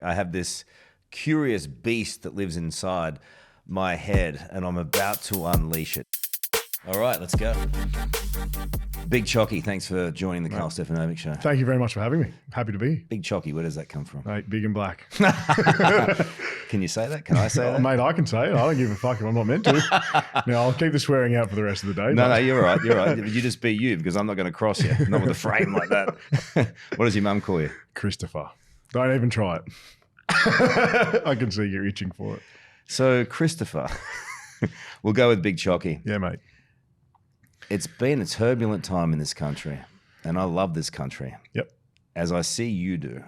I have this curious beast that lives inside my head, and I'm about to unleash it. All right, let's go. Big Chocky, thanks for joining the Karl Stefanovic show. Thank you very much for having me. Happy to be here. Big Chocky, where does that come from? Mate, big and black. Can you say that? Can I say that? Mate, I can say it. I don't give a fuck if I'm not meant to. Now, I'll keep the swearing out for the rest of the day. No, you're right. You're right. You just be you, because I'm not going to cross you. Not with a frame like that. What does your mum call you? Christopher. Don't even try it. I can see you're itching for it. So, Christopher, we'll go with Big Chocky. Yeah, mate. It's been a turbulent time in this country, and I love this country. Yep. As I see you do.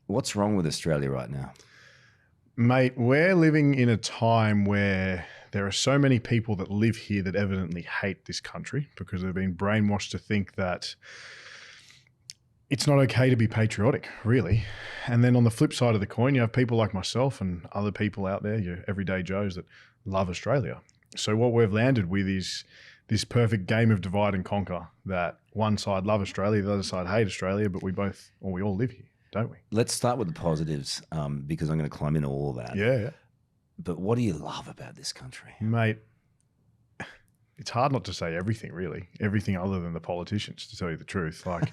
What's wrong with Australia right now? Mate, we're living in a time where there are so many people that live here that evidently hate this country because they've been brainwashed to think that it's not okay to be patriotic, really. And then on the flip side of the coin, you have people like myself and other people out there, your everyday Joes, that love Australia. So what we've landed with is this perfect game of divide and conquer, that one side love Australia, the other side hate Australia, but we all live here, don't we? Let's start with the positives, because I'm going to climb into all of that. Yeah. But what do you love about this country? Mate, it's hard not to say everything, really. Everything other than the politicians, to tell you the truth. Like,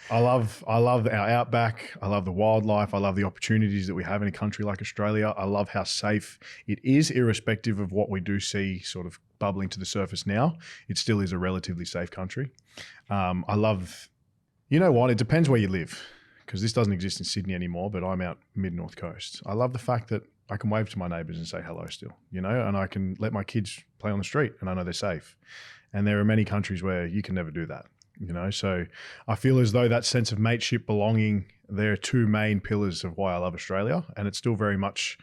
I love our outback. I love the wildlife. I love the opportunities that we have in a country like Australia. I love how safe it is, irrespective of what we do see sort of bubbling to the surface now. It still is a relatively safe country. I love, you know what? It depends where you live, because this doesn't exist in Sydney anymore, but I'm out mid-north coast. I love the fact that I can wave to my neighbours and say hello still, and I can let my kids play on the street and I know they're safe. And there are many countries where you can never do that, So I feel as though that sense of mateship, belonging, they're two main pillars of why I love Australia. And it's still very much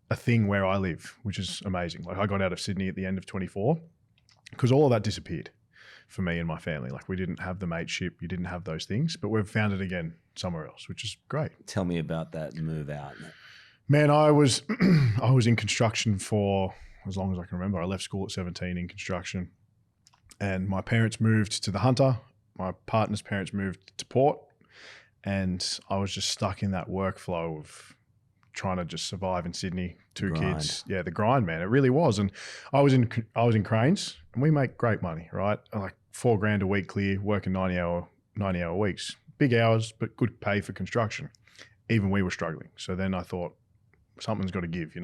a thing where I live, which is amazing. Like, I got out of Sydney at the end of 24 because all of that disappeared for me and my family. Like, we didn't have the mateship, you didn't have those things, but we've found it again somewhere else, which is great. Tell me about that move out. Man, I was in construction for as long as I can remember. I left school at 17 in construction, and my parents moved to the Hunter. My partner's parents moved to Port, and I was just stuck in that workflow of trying to just survive in Sydney. Two kids, yeah, the grind, man. It really was. And I was in cranes, and we make great money, right? Like $4,000 a week clear, working 90-hour weeks, big hours, but good pay for construction. Even we were struggling. So then I thought, something's got to give,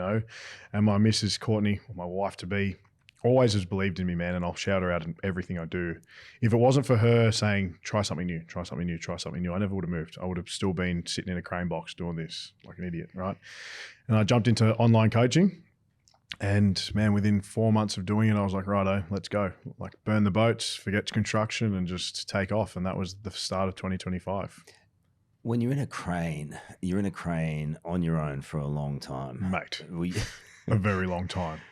And my missus, Courtney, or my wife-to-be, always has believed in me, man, and I'll shout her out in everything I do. If it wasn't for her saying, try something new, I never would have moved. I would have still been sitting in a crane box doing this like an idiot, right? And I jumped into online coaching, and, man, within 4 months of doing it, I was like, righto, let's go. Like, burn the boats, forget construction, and just take off. And that was the start of 2025. When you're in a crane on your own for a long time. Mate, a very long time.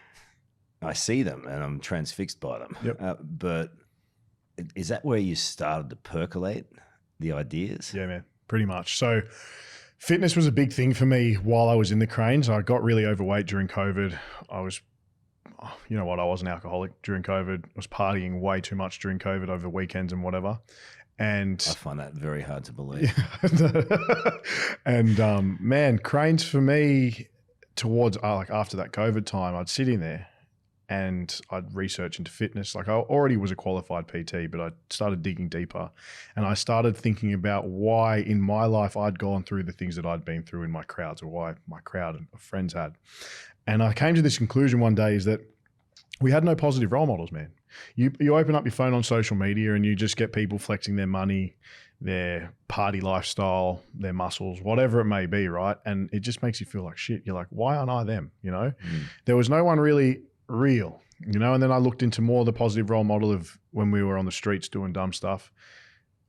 I see them and I'm transfixed by them. Yep. But is that where you started to percolate the ideas? Yeah, man, pretty much. So fitness was a big thing for me while I was in the cranes. I got really overweight during COVID. I was an alcoholic during COVID. I was partying way too much during COVID over weekends and whatever. And I find that very hard to believe. And man, cranes for me towards after that COVID time, I'd sit in there and I'd research into fitness. Like, I already was a qualified PT, but I started digging deeper, and I started thinking about why in my life I'd gone through the things that I'd been through in my crowds, or why my crowd of friends had. And I came to this conclusion one day, is that we had no positive role models, man. You open up your phone on social media and you just get people flexing their money, their party lifestyle, their muscles, whatever it may be, right? And it just makes you feel like shit. You're like, why aren't I them? There was no one really real, and then I looked into more the positive role model of when we were on the streets doing dumb stuff.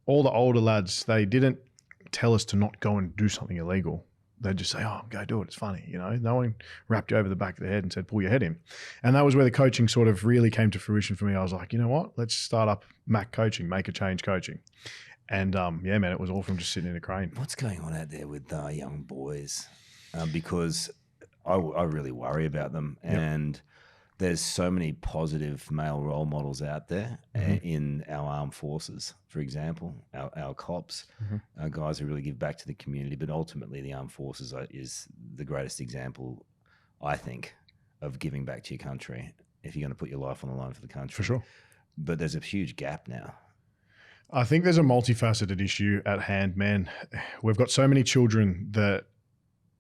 All the older lads, they didn't tell us to not go and do something illegal. They'd just say, oh, go do it. It's funny. No one wrapped you over the back of the head and said, pull your head in. And that was where the coaching sort of really came to fruition for me. I was like, you know what? Let's start up Mac coaching, make a change coaching. And yeah, man, it was all from just sitting in a crane. What's going on out there with young boys? Because I really worry about them. Yep. And there's so many positive male role models out there in our armed forces, for example, our cops, our guys who really give back to the community. But ultimately, the armed forces is the greatest example, I think, of giving back to your country if you're going to put your life on the line for the country. For sure. But there's a huge gap now. I think there's a multifaceted issue at hand, man. We've got so many children that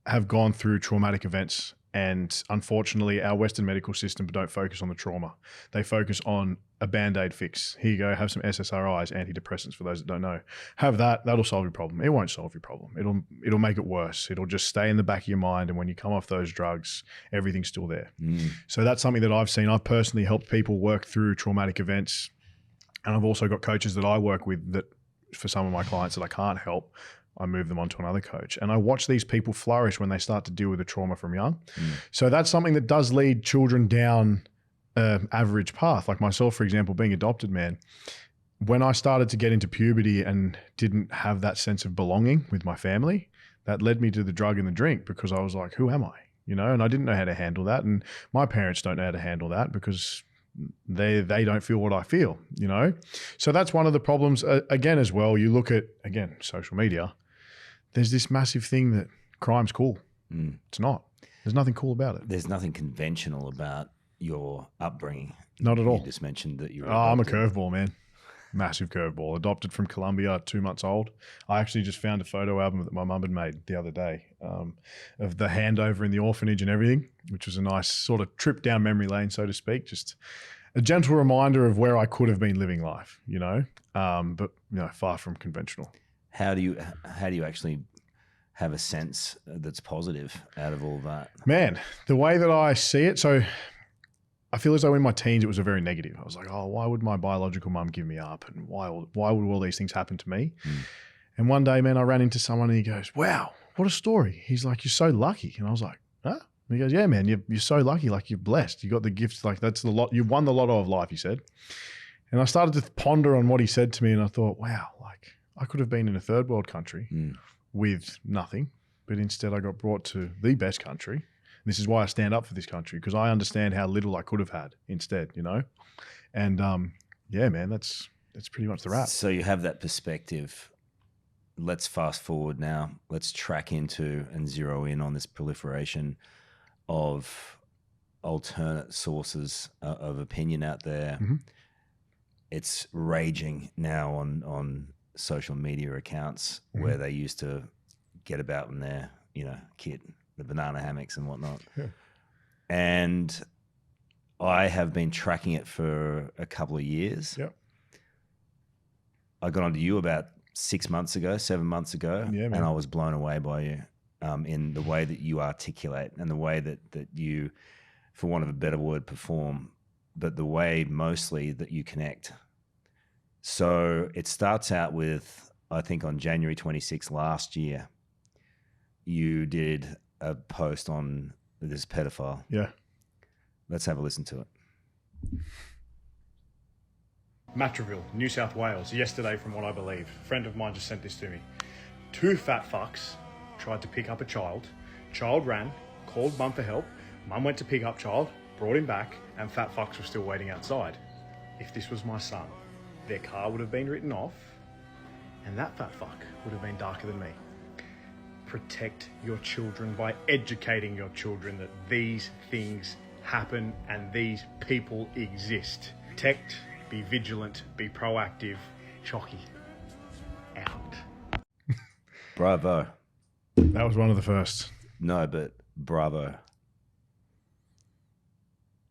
have gone through traumatic events, and unfortunately our Western medical system don't focus on the trauma. They focus on a Band-Aid fix. Here you go, have some SSRIs, antidepressants for those that don't know. Have that'll solve your problem. It won't solve your problem. It'll make it worse. It'll just stay in the back of your mind, and when you come off those drugs, everything's still there. So that's something that I've seen. I've personally helped people work through traumatic events, and I've also got coaches that I work with that for some of my clients that I can't help, I move them on to another coach. And I watch these people flourish when they start to deal with the trauma from young. So that's something that does lead children down an average path. Like myself, for example, being adopted, man, when I started to get into puberty and didn't have that sense of belonging with my family, that led me to the drug and the drink, because I was like, who am I? You know, and I didn't know how to handle that. And my parents don't know how to handle that because they don't feel what I feel, you know? So that's one of the problems. Again, as well, you look at, again, social media, there's this massive thing that crime's cool. It's not. There's nothing cool about it. There's nothing conventional about your upbringing. Not at all. You just mentioned that you were I'm a adopted. curveball, man. Massive curveball. Adopted from Colombia, 2 months old. I actually just found a photo album that my mum had made the other day of the handover in the orphanage and everything, which was a nice sort of trip down memory lane, so to speak. Just a gentle reminder of where I could have been living life, you know, but you know, far from conventional. How do you actually have a sense that's positive out of all that? Man, the way that I see it, so I feel as though in my teens it was a very negative. I was like, oh, why would my biological mum give me up, and why would all these things happen to me? And one day, man, I ran into someone and he goes, wow, what a story. He's like, you're so lucky. And I was like, huh? And he goes, yeah, man, you're so lucky. Like, you're blessed. You got the gifts. Like, that's the lot. You won the lotto of life, he said. And I started to ponder on what he said to me, and I thought, wow, like I could have been in a third world country with nothing, but instead I got brought to the best country. This is why I stand up for this country, because I understand how little I could have had instead, you know? And yeah, man, that's pretty much the wrap. So you have that perspective. Let's fast forward now. Let's track into and zero in on this proliferation of alternate sources of opinion out there. It's raging now on social media accounts where they used to get about in their, you know, kit, the banana hammocks and whatnot. And I have been tracking it for a couple of years. I got onto you about 7 months ago, and I was blown away by you in the way that you articulate and the way that you, for want of a better word, perform, but the way mostly that you connect. So it starts out with, I think on January 26th last year, you did a post on this pedophile. Let's have a listen to it. Matraville, New South Wales, yesterday from what I believe. A friend of mine just sent this to me. 2 fat fucks tried to pick up a child. Child ran, called mum for help. Mum went to pick up child, brought him back, and fat fucks were still waiting outside. If this was my son, their car would have been written off, and that fat fuck would have been darker than me. Protect your children by educating your children that these things happen and these people exist. Protect, be vigilant, be proactive. Chocky out. Bravo. That was one of the first. No, but bravo.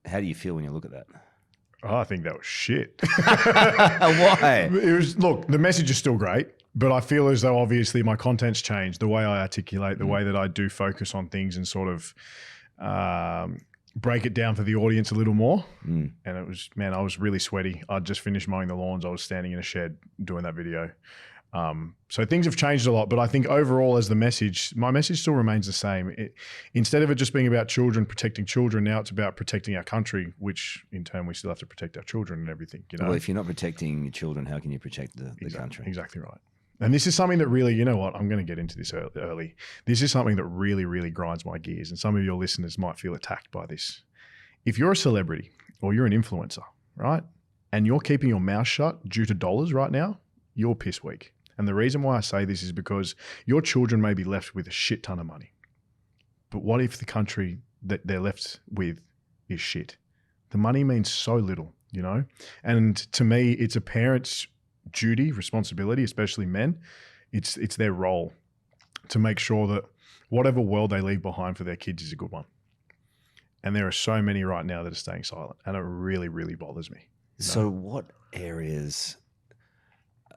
How do you feel when you look at that? Oh, I think that was shit. Why? It was, look, the message is still great, but I feel as though obviously my content's changed, the way I articulate, the way that I do focus on things and sort of break it down for the audience a little more. And it was, man, I was really sweaty. I'd just finished mowing the lawns. I was standing in a shed doing that video. So things have changed a lot, but I think overall as the message, my message still remains the same. Instead of it just being about children, protecting children, now it's about protecting our country, which in turn we still have to protect our children and everything. You know? Well, if you're not protecting your children, how can you protect the country? Exactly right. And this is something that really, you know what, I'm going to get into this early. This is something that really, really grinds my gears. And some of your listeners might feel attacked by this. If you're a celebrity or you're an influencer, right, and you're keeping your mouth shut due to dollars right now, you're piss weak. And the reason why I say this is because your children may be left with a shit ton of money. But what if the country that they're left with is shit? The money means so little, you know? And to me, it's a parent's duty, responsibility, especially men. It's their role to make sure that whatever world they leave behind for their kids is a good one. And there are so many right now that are staying silent, and it really, really bothers me. So what areas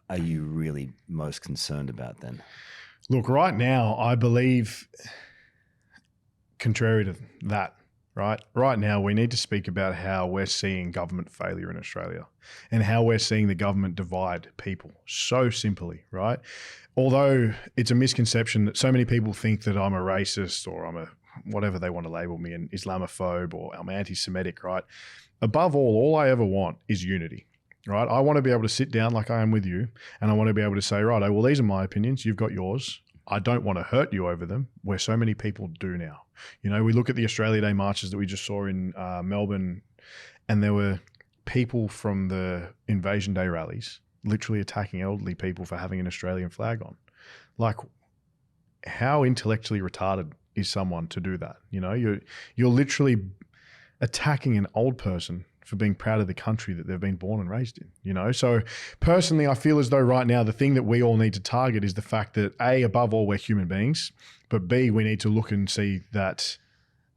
are you really most concerned about then? Look, right now, I believe, contrary to that, right now we need to speak about how we're seeing government failure in Australia and how we're seeing the government divide people so simply, right? Although it's a misconception that so many people think that I'm a racist or I'm a whatever they want to label me, an Islamophobe or I'm anti-Semitic, right? Above all I ever want is unity, right? I want to be able to sit down like I am with you, and I want to be able to say, right, well, these are my opinions, you've got yours. I don't want to hurt you over them, where so many people do now. You know, we look at the Australia Day marches that we just saw in Melbourne, and there were people from the Invasion Day rallies literally attacking elderly people for having an Australian flag on. Like, how intellectually retarded is someone to do that? You know, you're literally attacking an old person for being proud of the country that they've been born and raised in, you know? So personally, I feel as though right now the thing that we all need to target is the fact that A, above all, we're human beings, but B, we need to look and see that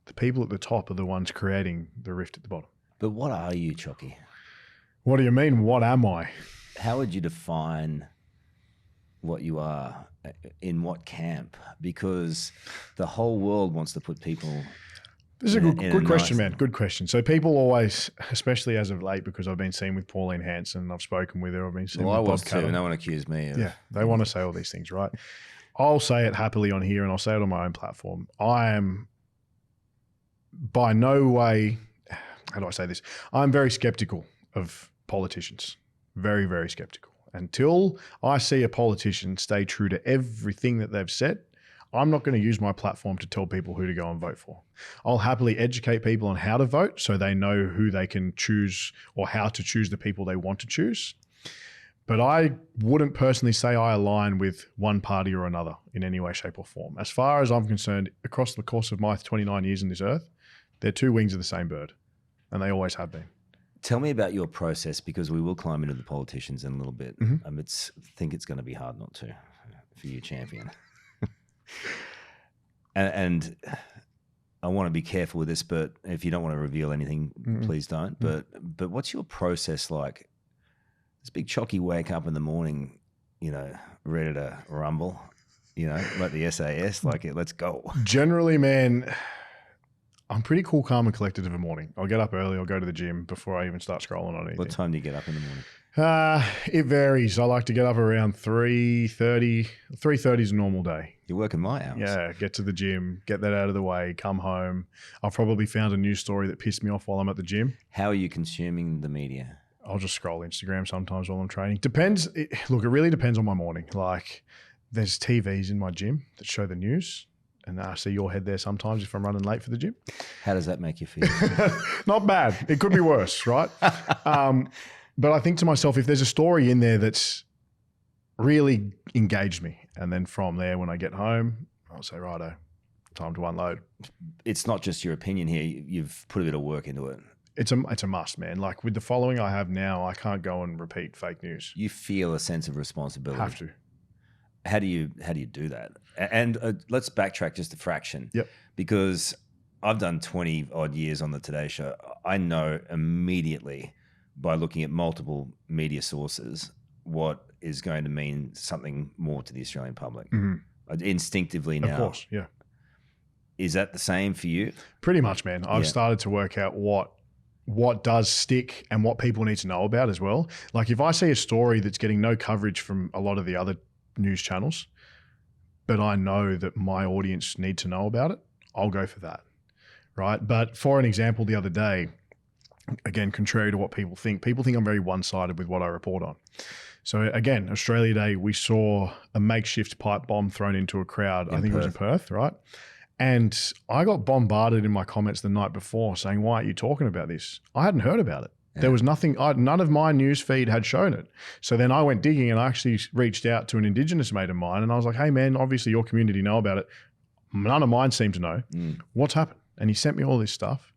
the people at the top are the ones creating the rift at the bottom. But what are you, Chocky? What do you mean, what am I? How would you define what you are? In what camp? Because the whole world wants to put people... This is a good question, man. Good question. So people always, especially as of late, because I've been seen with Pauline Hanson, I've spoken with her, I've been seen with Bob too. No one accused me of... Yeah, they want to say all these things, right? I'll say it happily on here and I'll say it on my own platform. I am by no way, how do I say this? I'm very skeptical of politicians. Very, very skeptical. Until I see a politician stay true to everything that they've said, I'm not going to use my platform to tell people who to go and vote for. I'll happily educate people on how to vote so they know who they can choose or how to choose the people they want to choose. But I wouldn't personally say I align with one party or another in any way, shape or form. As far as I'm concerned, across the course of my 29 years in this earth, they're two wings of the same bird, and they always have been. Tell me about your process, because we will climb into the politicians in a little bit. Mm-hmm. I think it's going to be hard not to for you, champion. and I want to be careful with this, but if you don't want to reveal anything, please don't. But what's your process like? Does Big Chocky wake up in the morning, you know, ready to rumble, you know, like the SAS, like let's go? Generally, man, I'm pretty cool, calm, and collected in the morning. I'll get up early. I'll go to the gym before I even start scrolling on anything. What time do you get up in the morning? It varies. I like to get up around 3:30. 3:30 is a normal day. You're working my hours. Yeah, get to the gym, get that out of the way, come home. I've probably found a news story that pissed me off while I'm at the gym. How are you consuming the media? I'll just scroll Instagram sometimes while I'm training. Depends. Look, it really depends on my morning. Like, there's TVs in my gym that show the news, and I see your head there sometimes if I'm running late for the gym. How does that make you feel? Not bad. It could be worse, right? But I think to myself, if there's a story in there that's really engaged me, and then from there, when I get home, I'll say, righto, time to unload. It's not just your opinion here. You've put a bit of work into it. It's a must, man. Like, with the following I have now, I can't go and repeat fake news. You feel a sense of responsibility. Have to. How do you do that? And let's backtrack just a fraction. Yep. Because I've done 20 odd years on the Today Show. I know immediately by looking at multiple media sources what is going to mean something more to the Australian public. Mm-hmm. Instinctively now. Of course, yeah. Is that the same for you? Pretty much, man. I've started to work out what does stick and what people need to know about as well. Like, if I see a story that's getting no coverage from a lot of the other news channels, but I know that my audience need to know about it, I'll go for that, right? But for an example, the other day, again, contrary to what people think I'm very one-sided with what I report on. So again, Australia Day, we saw a makeshift pipe bomb thrown into a crowd. I think it was in Perth, right? And I got bombarded in my comments the night before saying, why aren't you talking about this? I hadn't heard about it. Yeah. There was nothing, none of my news feed had shown it. So then I went digging and I actually reached out to an Indigenous mate of mine and I was like, hey man, obviously your community know about it. None of mine seem to know. What's happened? And he sent me all this stuff.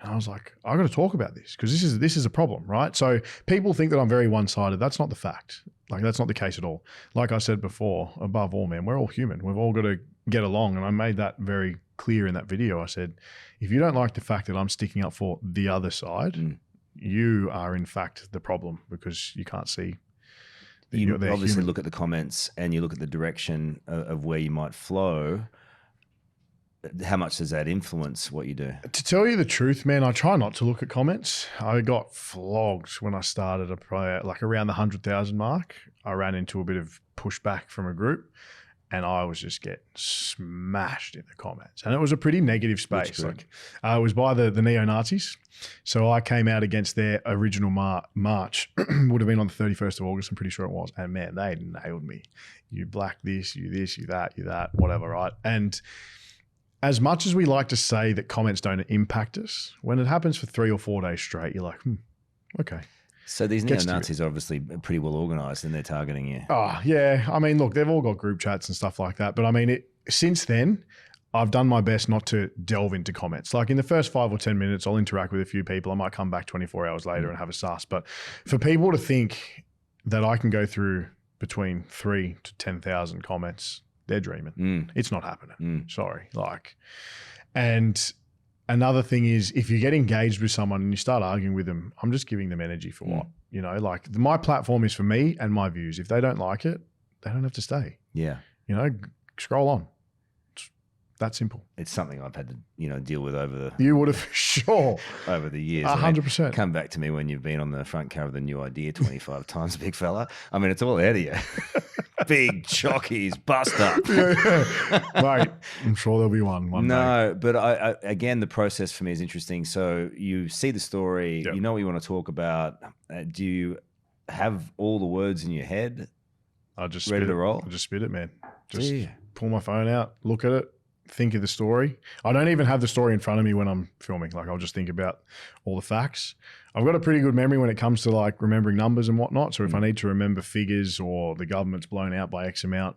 And I was like, I got to talk about this because this is a problem, right? So people think that I'm very one-sided. That's not the fact. Like that's not the case at all. Like I said before, above all, man, we're all human. We've all got to get along. And I made that very clear in that video. I said, if you don't like the fact that I'm sticking up for the other side, you are in fact the problem because you can't see. You obviously look at the comments and you look at the direction of where you might flow. How much does that influence what you do? To tell you the truth, man, I try not to look at comments. I got flogged when I started like around the 100,000 mark. I ran into a bit of pushback from a group and I was just getting smashed in the comments. And it was a pretty negative space. Like it was by the neo-Nazis. So I came out against their original march. Would have been on the 31st of August, I'm pretty sure it was. And man, they nailed me. You black this, you that, whatever, right? And as much as we like to say that comments don't impact us, when it happens for 3 or 4 days straight, you're like, okay. So these neo-Nazis are obviously pretty well organized and they're targeting you. Oh, yeah. I mean, look, they've all got group chats and stuff like that. But I mean, since then, I've done my best not to delve into comments. Like in the first 5 or 10 minutes, I'll interact with a few people. I might come back 24 hours later and have a sus. But for people to think that I can go through between 3 to 10,000 comments, they're dreaming. It's not happening. Sorry. And another thing is if you get engaged with someone and you start arguing with them, I'm just giving them energy for what? You know, like my platform is for me and my views. If they don't like it, they don't have to stay. Yeah. You know, scroll on. It's that simple. It's something I've had to, deal with over You would have for sure. over the years. 100%. Come back to me when you've been on the front cover of the New Idea 25 times, big fella. I mean, it's all out of you. Big chockies, bust up. Right. I'm sure there'll be one day. But I again, the process for me is interesting. So you see the story, you know what you want to talk about. Do you have all the words in your head? Ready to roll? I just spit it, man. Just pull my phone out, look at it, think of the story. I don't even have the story in front of me when I'm filming. Like I'll just think about all the facts. I've got a pretty good memory when it comes to like remembering numbers and whatnot. So if I need to remember figures or the government's blown out by X amount,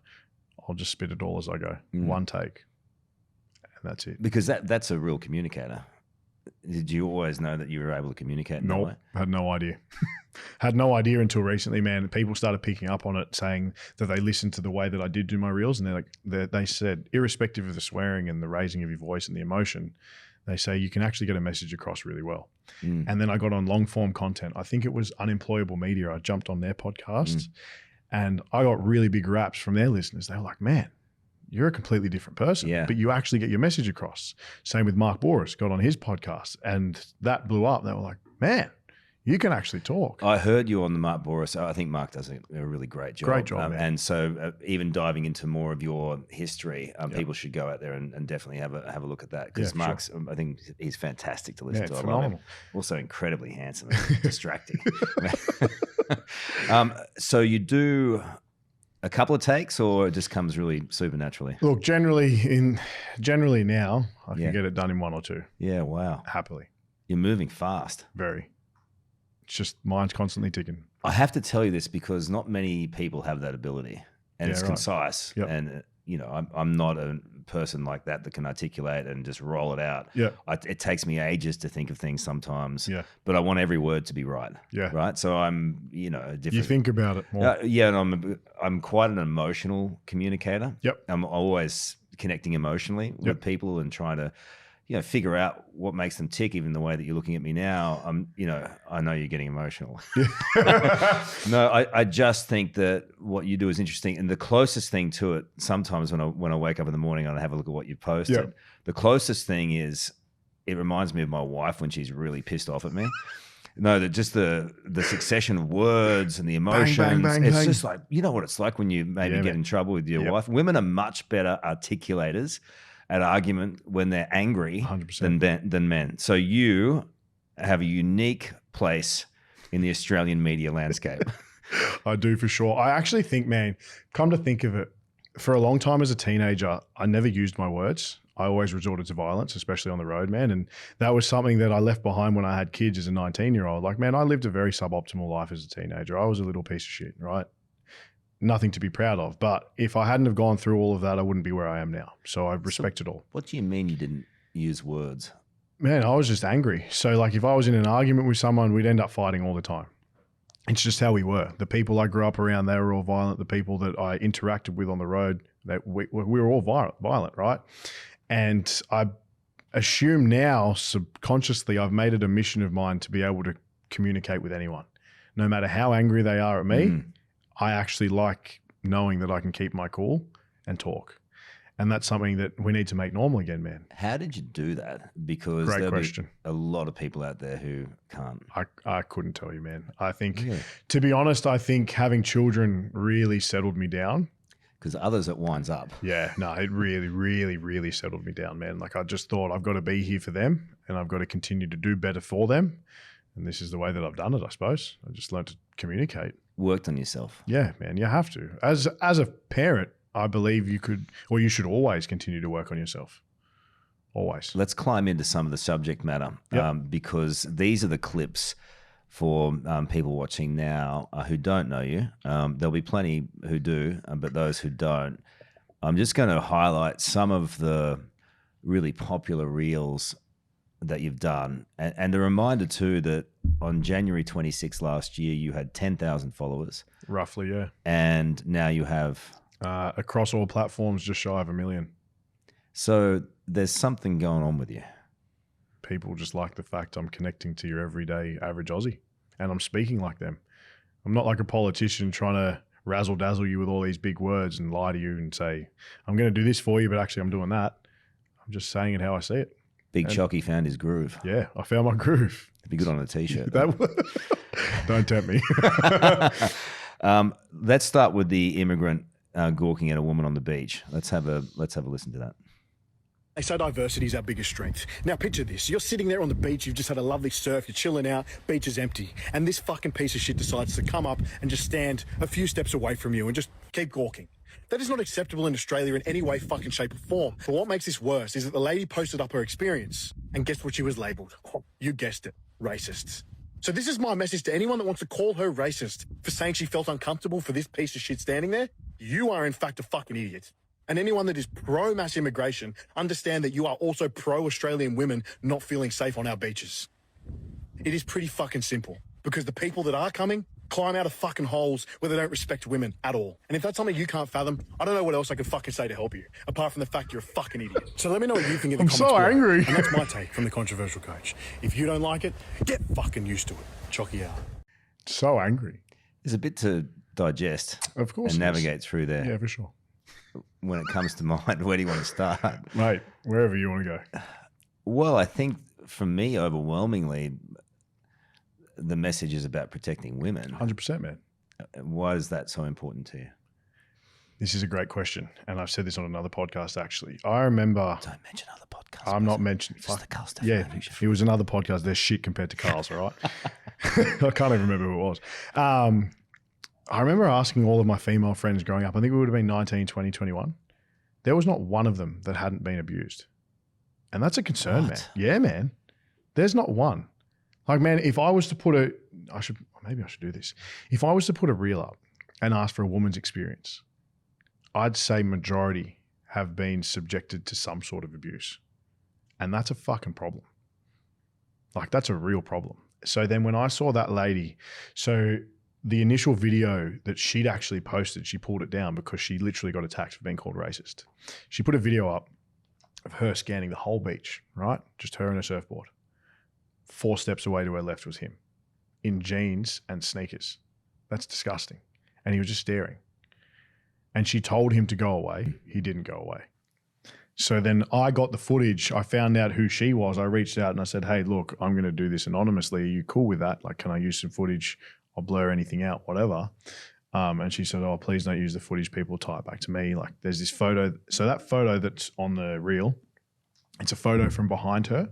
I'll just spit it all as I go. One take. And that's it. Because that's a real communicator. Did you always know that you were able to communicate in that way? Had no idea. Had no idea until recently, man. People started picking up on it, saying that they listened to the way that I did do my reels, and they said, irrespective of the swearing and the raising of your voice and the emotion, they say you can actually get a message across really well. And then I got on long form content. I think it was Unemployable Media. I jumped on their podcast, and I got really big raps from their listeners. They were like, "Man, you're a completely different person, but you actually get your message across." Same with Mark Boris, got on his podcast and that blew up. They were like, "Man, you can actually talk." I heard you on the Mark Boris. I think Mark does a really great job. Great job, man. And so even diving into more of your history, people should go out there and definitely have a look at that because Mark's, I think he's fantastic to listen to. Phenomenal. I love him. Also incredibly handsome and distracting. So you do a couple of takes or it just comes really supernaturally? Look, generally now I can get it done in 1 or 2. Yeah, wow. Happily. You're moving fast. Very. It's just mine's constantly ticking. I have to tell you this because not many people have that ability and it's concise. And, I'm not a person like that can articulate and just roll it out. It takes me ages to think of things sometimes, but I want every word to be right. Right. So I'm, different. You think about it more. And I'm quite an emotional communicator. I'm always connecting emotionally with people and trying to, figure out what makes them tick, even the way that you're looking at me now. I know you're getting emotional. No, I just think that what you do is interesting. And the closest thing to it, sometimes when I wake up in the morning and I have a look at what you posted, the closest thing is it reminds me of my wife when she's really pissed off at me. No, just the succession of words and the emotions. Bang, bang, bang, it's bang. just like, you know what it's like when you maybe get in trouble with your wife. Women are much better articulators at argument when they're angry than men. So you have a unique place in the Australian media landscape. I do for sure. I actually think, man, come to think of it, for a long time as a teenager, I never used my words. I always resorted to violence, especially on the road, man. And that was something that I left behind when I had kids as a 19-year-old. Like, man, I lived a very suboptimal life as a teenager. I was a little piece of shit, right? Nothing to be proud of. But if I hadn't have gone through all of that, I wouldn't be where I am now. So I respect it all. What do you mean you didn't use words? Man, I was just angry. So like if I was in an argument with someone, we'd end up fighting all the time. It's just how we were. The people I grew up around, they were all violent. The people that I interacted with on the road, we were all violent, right? And I assume now, subconsciously, I've made it a mission of mine to be able to communicate with anyone. No matter how angry they are at me, I actually like knowing that I can keep my cool and talk. And that's something that we need to make normal again, man. How did you do that? Because Great there'll question. be a lot of people out there who can't. I couldn't tell you, man. I think, Really? to be honest, I think having children really settled me down. Because others it winds up. Yeah, no, it really, really, really settled me down, man. Like I just thought I've got to be here for them and I've got to continue to do better for them. And this is the way that I've done it, I suppose. I just learned to communicate. Worked on yourself. Yeah, man, you have to. As a parent, I believe you could, or you should always continue to work on yourself. Always. Let's climb into some of the subject matter because these are the clips for people watching now who don't know you. There'll be plenty who do, but those who don't, I'm just going to highlight some of the really popular reels that you've done. And a reminder too that on January 26th last year, you had 10,000 followers. Roughly, yeah. And now you have... across all platforms, just shy of 1 million. So there's something going on with you. People just like the fact I'm connecting to your everyday average Aussie and I'm speaking like them. I'm not like a politician trying to razzle dazzle you with all these big words and lie to you and say, I'm going to do this for you, but actually I'm doing that. I'm just saying it how I see it. Big Chocky found his groove. Yeah, I found my groove. It'd be good on a t-shirt. Don't tempt me. Let's start with the immigrant gawking at a woman on the beach. Let's have a listen to that. They say diversity is our biggest strength. Now picture this. You're sitting there on the beach, you've just had a lovely surf, you're chilling out, beach is empty, and this fucking piece of shit decides to come up and just stand a few steps away from you and just keep gawking. That is not acceptable in Australia in any way, fucking shape or form. But what makes this worse is that the lady posted up her experience, and guess what she was labelled? You guessed it, racists. So this is my message to anyone that wants to call her racist for saying she felt uncomfortable for this piece of shit standing there. You are in fact a fucking idiot. And anyone that is pro-mass immigration, understand that you are also pro-Australian women not feeling safe on our beaches. It is pretty fucking simple, because the people that are coming climb out of fucking holes where they don't respect women at all. And if that's something you can't fathom, I don't know what else I can fucking say to help you, apart from the fact you're a fucking idiot. So let me know what you think in the comments so below. angry. And that's my take from the controversial coach. If you don't like it, get fucking used to it. Chocky out. So angry. There's a bit to digest Of course. and it is. navigate through there. Yeah, for sure. When it comes to mind, where do you want to start? Mate, wherever you want to go. Well, I think for me, overwhelmingly, the message is about protecting women. 100%, man. Why is that so important to you? This is a great question. And I've said this on another podcast, actually. I remember... Don't mention other podcasts. I'm not mentioning... Just the Karl Yeah, Stefanovic show. it was another podcast. They're shit compared to Karl's, all right? I can't even remember who it was. I remember asking all of my female friends growing up, I think we would have been 19, 20, 21. There was not one of them that hadn't been abused. And that's a concern, man. Yeah, man. There's not one. Like, man, if I was to put maybe I should do this. If I was to put a reel up and ask for a woman's experience, I'd say majority have been subjected to some sort of abuse. And that's a fucking problem. Like, that's a real problem. So then when I saw that lady, so the initial video that she'd actually posted, she pulled it down because she literally got attacked for being called racist. She put a video up of her scanning the whole beach, right? Just her and her surfboard. 4 steps away to her left was him in jeans and sneakers. That's disgusting. And he was just staring. And she told him to go away. He didn't go away. So then I got the footage. I found out who she was. I reached out and I said, hey, look, I'm going to do this anonymously. Are you cool with that? Like, can I use some footage? I'll blur anything out, whatever. And she said, oh, please don't use the footage. People tie it back to me. Like, there's this photo. So that photo that's on the reel, it's a photo from behind her,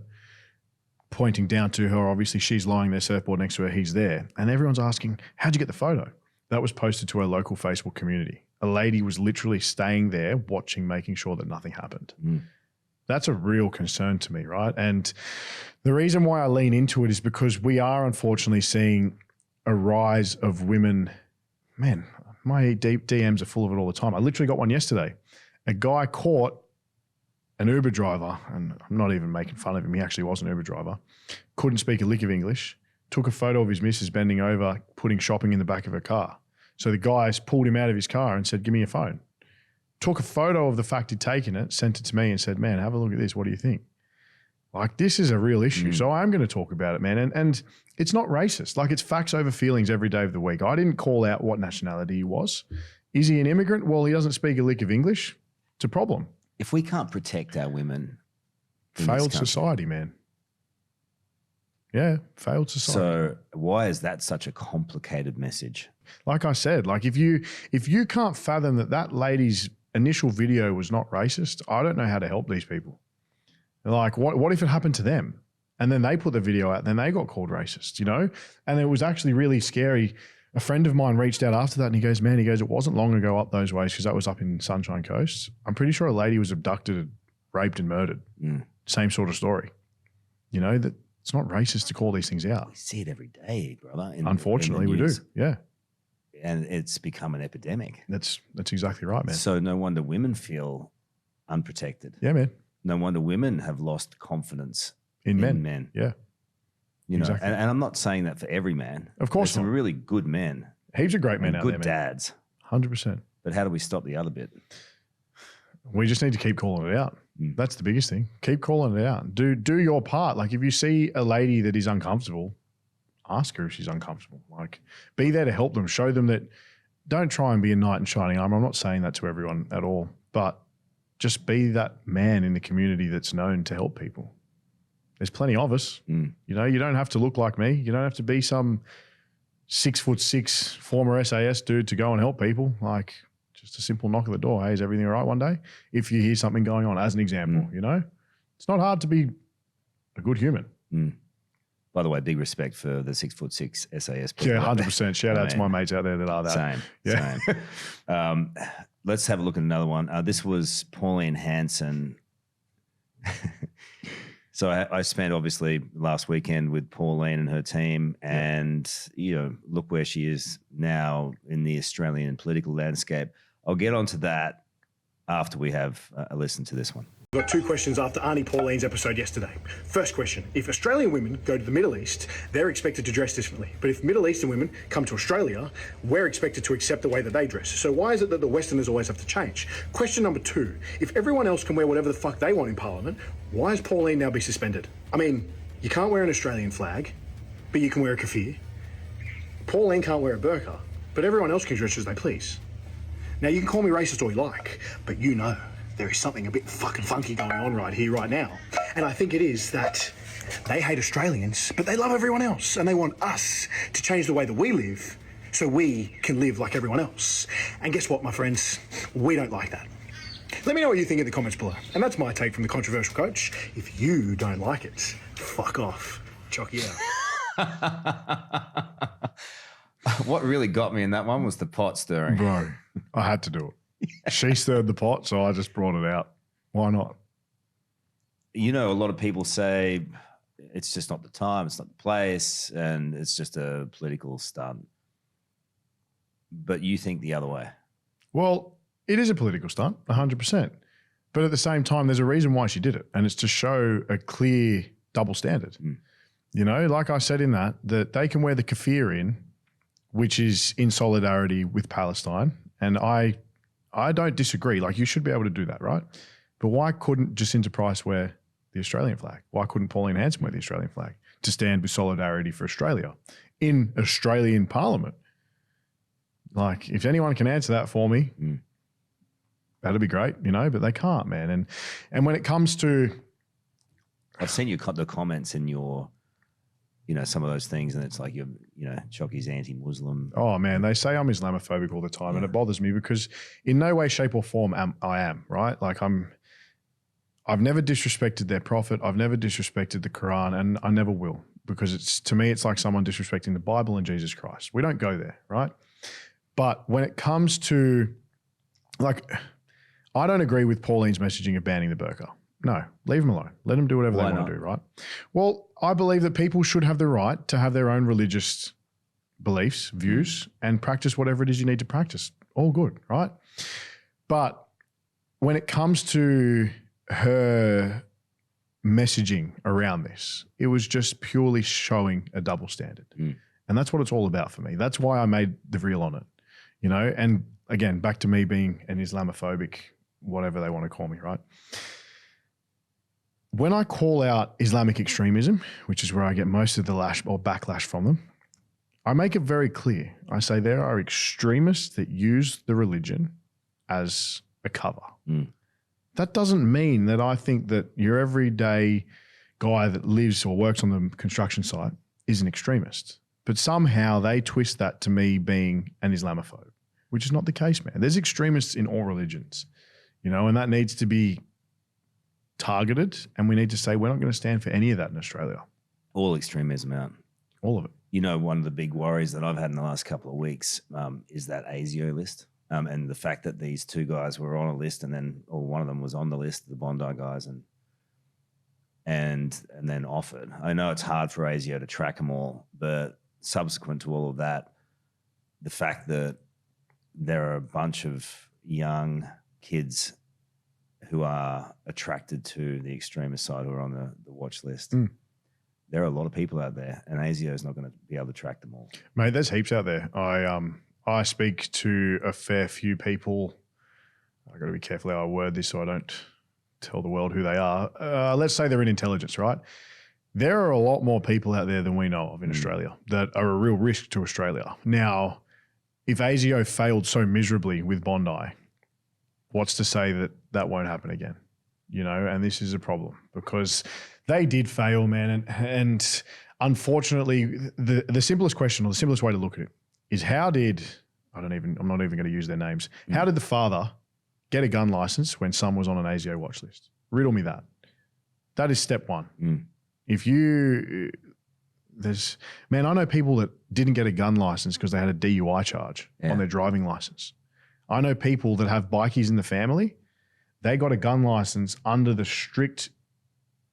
pointing down to her. Obviously, she's lying there, surfboard next to her. He's there. And everyone's asking, how'd you get the photo? That was posted to her local Facebook community. A lady was literally staying there, watching, making sure that nothing happened. That's a real concern to me, right? And the reason why I lean into it is because we are unfortunately seeing a rise of women. Man, my DMs are full of it all the time. I literally got one yesterday. A guy caught an Uber driver, and I'm not even making fun of him. He actually was an Uber driver. Couldn't speak a lick of English. Took a photo of his missus bending over, putting shopping in the back of her car. So the guys pulled him out of his car and said, give me your phone. Took a photo of the fact he'd taken it, sent it to me and said, man, have a look at this. What do you think? Like, this is a real issue. So I'm going to talk about it, man. And it's not racist. Like, it's facts over feelings every day of the week. I didn't call out what nationality he was. Is he an immigrant? Well, he doesn't speak a lick of English. It's a problem. If we can't protect our women, failed society, man. Yeah, failed society. So why is that such a complicated message? Like I said, like if you can't fathom that lady's initial video was not racist, I don't know how to help these people. Like, what if it happened to them? And then they put the video out and then they got called racist, you know? And it was actually really scary. A friend of mine reached out after that and he goes, it wasn't long ago up those ways, because that was up in Sunshine Coast. I'm pretty sure a lady was abducted, raped and murdered. Same sort of story. You know, that it's not racist to call these things out. We see it every day, brother. Unfortunately, we do. Yeah. And it's become an epidemic. That's exactly right, man. So no wonder women feel unprotected. Yeah, man. No wonder women have lost confidence in men. Yeah. You know, exactly. and I'm not saying that for every man. Of course, there's some really good men. Heaps of great men out there, good dads. 100%. But how do we stop the other bit? We just need to keep calling it out. That's the biggest thing. Keep calling it out. Do your part. Like, if you see a lady that is uncomfortable, ask her if she's uncomfortable. Like, be there to help them. Show them that. Don't try and be a knight in shining armor. I'm not saying that to everyone at all, but just be that man in the community that's known to help people. There's plenty of us. You know, you don't have to look like me. You don't have to be some 6'6" former SAS dude to go and help people. Like, just a simple knock at the door. Hey, is everything all right one day? If you hear something going on, as an example, you know, it's not hard to be a good human. By the way, big respect for the 6'6" SAS. Yeah, 100%. Shout out to my mates out there that are that. Same. Yeah. Same. Let's have a look at another one. This was Pauline Hanson. So I spent obviously last weekend with Pauline and her team, and you know, look where she is now in the Australian political landscape. I'll get onto that after we have a listen to this one. We've got two questions after Auntie Pauline's episode yesterday. First question, if Australian women go to the Middle East, they're expected to dress differently. But if Middle Eastern women come to Australia, we're expected to accept the way that they dress. So why is it that the Westerners always have to change? Question number two, if everyone else can wear whatever the fuck they want in Parliament, why is Pauline now be suspended? I mean, you can't wear an Australian flag, but you can wear a keffiyeh. Pauline can't wear a burqa, but everyone else can dress as they please. Now, you can call me racist all you like, but you know there is something a bit fucking funky going on right here, right now. And I think it is that they hate Australians, but they love everyone else. And they want us to change the way that we live so we can live like everyone else. And guess what, my friends? We don't like that. Let me know what you think in the comments below. And that's my take from the controversial coach. If you don't like it, fuck off. Chocky out. What really got me in that one was the pot stirring. Bro, I had to do it. She stirred the pot, so I just brought it out. Why not? You know, a lot of people say it's just not the time, it's not the place, and it's just a political stunt. But you think the other way. Well, it is a political stunt, 100%. But at the same time, there's a reason why she did it, and it's to show a clear double standard. You know, like I said in that they can wear the keffiyeh in, which is in solidarity with Palestine, and I don't disagree. Like, you should be able to do that, right? But why couldn't Jacinta Price wear the Australian flag? Why couldn't Pauline Hanson wear the Australian flag to stand with solidarity for Australia in Australian Parliament? Like, if anyone can answer that for me, that'd be great, you know, but they can't, man. And when it comes to... I've seen the comments in your... You know, some of those things, and it's like, Chocky's anti-Muslim. Oh, man, they say I'm Islamophobic all the time, and it bothers me because in no way, shape or form I am, right? Like, I've never disrespected their prophet. I've never disrespected the Quran, and I never will, because to me, it's like someone disrespecting the Bible and Jesus Christ. We don't go there, right? But when it comes to, like, I don't agree with Pauline's messaging of banning the burqa. No, leave them alone. Let them do whatever Why they want not? to do, right? Well, I believe that people should have the right to have their own religious beliefs, views, and practice whatever it is you need to practice. All good, right? But when it comes to her messaging around this, it was just purely showing a double standard. And that's what it's all about for me. That's why I made the reel on it, you know? And again, back to me being an Islamophobic, whatever they want to call me, right? When I call out Islamic extremism, which is where I get most of the lash or backlash from them, I make it very clear. I say there are extremists that use the religion as a cover. That doesn't mean that I think that your everyday guy that lives or works on the construction site is an extremist. But somehow they twist that to me being an Islamophobe, which is not the case, man. There's extremists in all religions, you know, and that needs to be targeted, and we need to say we're not going to stand for any of that in Australia. All extremism out. All of it. You know, one of the big worries that I've had in the last couple of weeks is that ASIO list. And the fact that these two guys were on a list and then, or one of them was on the list, the Bondi guys, and then offered. I know it's hard for ASIO to track them all, but subsequent to all of that, the fact that there are a bunch of young kids who are attracted to the extremist side who are on the watch list. There are a lot of people out there, and ASIO is not going to be able to track them all. Mate, there's heaps out there. I speak to a fair few people. I've got to be careful how I word this so I don't tell the world who they are. Let's say they're in intelligence, right? There are a lot more people out there than we know of in Australia that are a real risk to Australia. Now, if ASIO failed so miserably with Bondi, what's to say that that won't happen again? You know, and this is a problem because they did fail, man. And unfortunately, the simplest question or the simplest way to look at it is I'm not even going to use their names. How did the father get a gun license when son was on an ASIO watch list? Riddle me that. That is step one. If I know people that didn't get a gun license because they had a DUI charge on their driving license. I know people that have bikies in the family. They got a gun license under the strict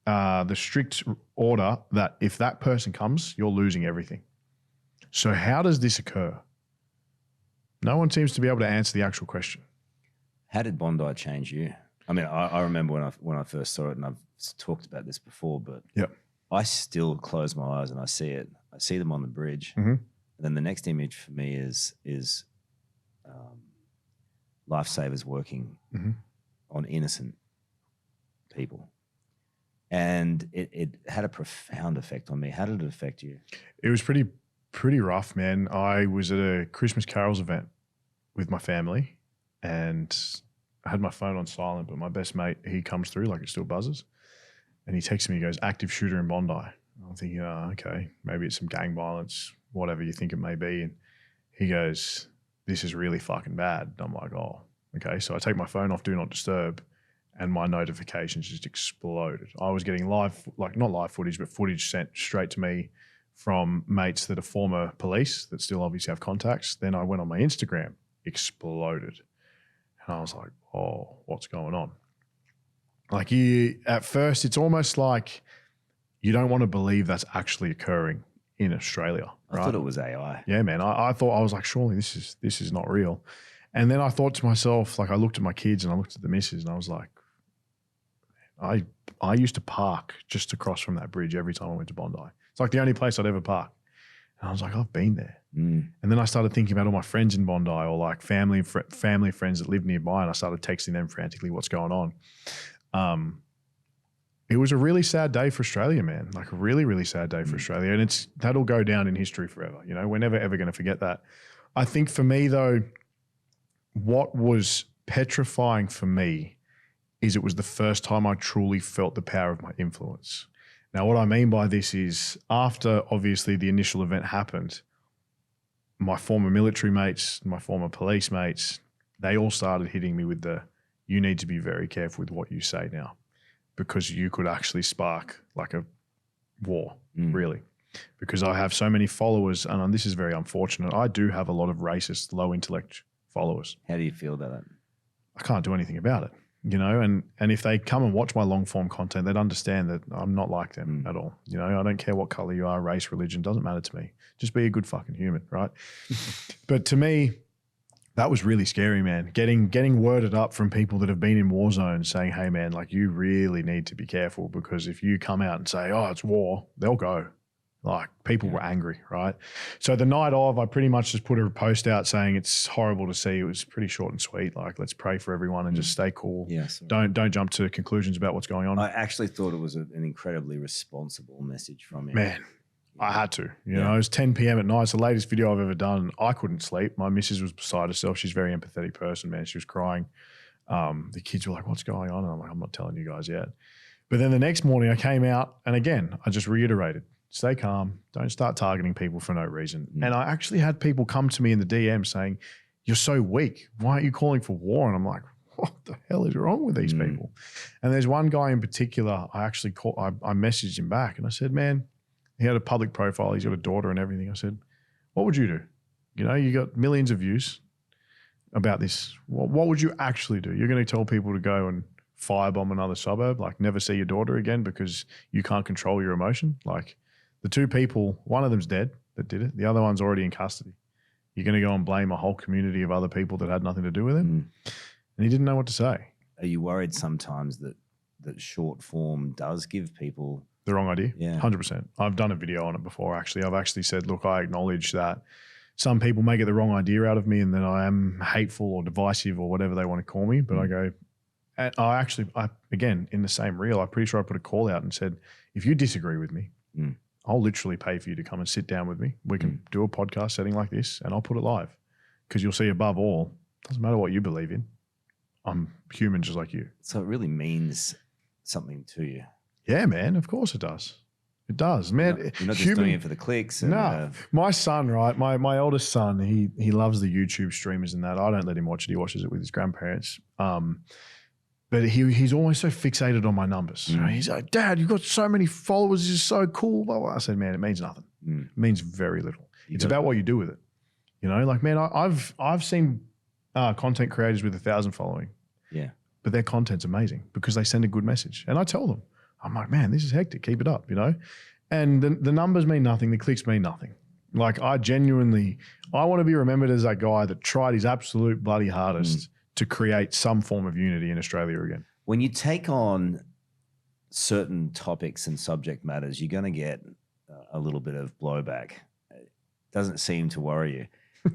order that if that person comes, you're losing everything. So how does this occur? No one seems to be able to answer the actual question. How did Bondi change you? I mean, I remember when I first saw it, and I've talked about this before, but I still close my eyes and I see it. I see them on the bridge, and then the next image for me is lifesavers working on innocent people, and it had a profound effect on me. How did it affect you? It was pretty rough, man. I was at a Christmas carols event with my family, and I had my phone on silent, but my best mate, he comes through like it still buzzes, and he texts me, he goes, active shooter in Bondi. I'm thinking, oh, okay, maybe it's some gang violence, whatever you think it may be. And he goes, this is really fucking bad. And I'm like, oh, okay. So I take my phone off Do Not Disturb, and my notifications just exploded. I was getting not live footage, but footage sent straight to me from mates that are former police that still obviously have contacts. Then I went on my Instagram, exploded. And I was like, oh, what's going on? Like at first, it's almost like you don't want to believe that's actually occurring in Australia. Right? I thought it was AI. Yeah, man. I thought, I was like, surely this is not real. And then I thought to myself, like I looked at my kids and I looked at the missus and I was like, I used to park just across from that bridge every time I went to Bondi. It's like the only place I'd ever park. And I was like, I've been there. And then I started thinking about all my friends in Bondi or like family friends that live nearby, and I started texting them frantically what's going on. It was a really sad day for Australia, man. Like a really, really sad day for Australia. And that'll go down in history forever. You know, we're never, ever going to forget that. I think for me though, what was petrifying for me is it was the first time I truly felt the power of my influence. Now, what I mean by this is after obviously the initial event happened, my former military mates, my former police mates, they all started hitting me with you need to be very careful with what you say now, because you could actually spark like a war, really. Because I have so many followers, and this is very unfortunate. I do have a lot of racist, low intellect followers. How do you feel about that? I can't do anything about it. and if they come and watch my long form content, they'd understand that I'm not like them at all. I don't care what color you are, race, religion, doesn't matter to me. Just be a good fucking human, right? But to me, that was really scary, man. Getting worded up from people that have been in war zones saying, hey, man, like you really need to be careful because if you come out and say, oh, it's war, they'll go. Like people were angry, right? So the night of, I pretty much just put a post out saying it's horrible to see. It was pretty short and sweet. Like, let's pray for everyone and just stay cool. Yes. Don't jump to conclusions about what's going on. I actually thought it was an incredibly responsible message from you. Man, I had to. It was 10 p.m. at night. It's the latest video I've ever done. I couldn't sleep. My missus was beside herself. She's a very empathetic person, man. She was crying. The kids were like, what's going on? And I'm like, I'm not telling you guys yet. But then the next morning I came out and again, I just reiterated, stay calm. Don't start targeting people for no reason. And I actually had people come to me in the DM saying, you're so weak. Why aren't you calling for war? And I'm like, what the hell is wrong with these people? And there's one guy in particular, I actually I messaged him back and I said, man, he had a public profile. He's got a daughter and everything. I said, what would you do? You got millions of views about this. What would you actually do? You're going to tell people to go and firebomb another suburb, like never see your daughter again because you can't control your emotion? Like, the two people, one of them's dead that did it. The other one's already in custody. You're going to go and blame a whole community of other people that had nothing to do with it? And he didn't know what to say. Are you worried sometimes that short form does give people the wrong idea? Yeah. 100%. I've done a video on it before, actually. I've actually said, look, I acknowledge that some people may get the wrong idea out of me and that I am hateful or divisive or whatever they want to call me. But I go, and I again, in the same reel, I'm pretty sure I put a call out and said, if you disagree with me, I'll literally pay for you to come and sit down with me. We can do a podcast setting like this and I'll put it live because you'll see above all, doesn't matter what you believe in. I'm human just like you. So it really means something to you. Yeah, man. Of course it does. It does, man. You're not just doing it for the clicks. And, no. My son, right, my oldest son, he loves the YouTube streamers and that. I don't let him watch it. He watches it with his grandparents. But he's always so fixated on my numbers. Right? He's like, Dad, you've got so many followers. This is so cool. Blah, blah. I said, man, it means nothing. It means very little. It's about what you do with it. Like, man, I've seen content creators with 1,000 following. Yeah. But their content's amazing because they send a good message. And I tell them, I'm like, man, this is hectic. Keep it up, And the numbers mean nothing. The clicks mean nothing. Like, I want to be remembered as that guy that tried his absolute bloody hardest to create some form of unity in Australia again. When you take on certain topics and subject matters, you're going to get a little bit of blowback. It doesn't seem to worry you.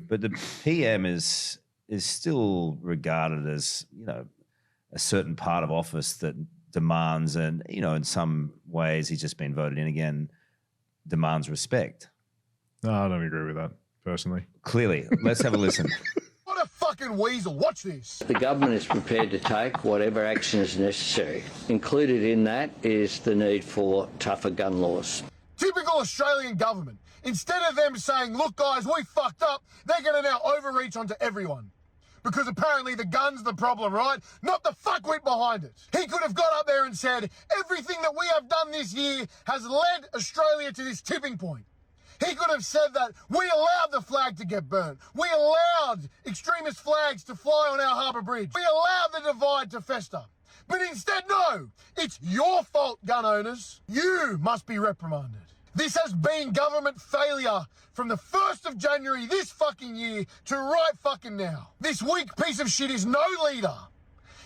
But the PM is still regarded as, a certain part of office that demands, and, in some ways he's just been voted in again, demands respect. No, I don't agree with that, personally. Clearly. Let's have a listen. What a fucking weasel. Watch this. The government is prepared to take whatever action is necessary. Included in that is the need for tougher gun laws. Typical Australian government. Instead of them saying, look, guys, we fucked up, they're going to now overreach onto everyone. Because apparently the gun's the problem, right? Not the fuckwit behind it. He could have got up there and said, everything that we have done this year has led Australia to this tipping point. He could have said that we allowed the flag to get burnt. We allowed extremist flags to fly on our harbour bridge. We allowed the divide to fester. But instead, no, it's your fault, gun owners. You must be reprimanded. This has been government failure from the 1st of January this fucking year to right fucking now. This weak piece of shit is no leader.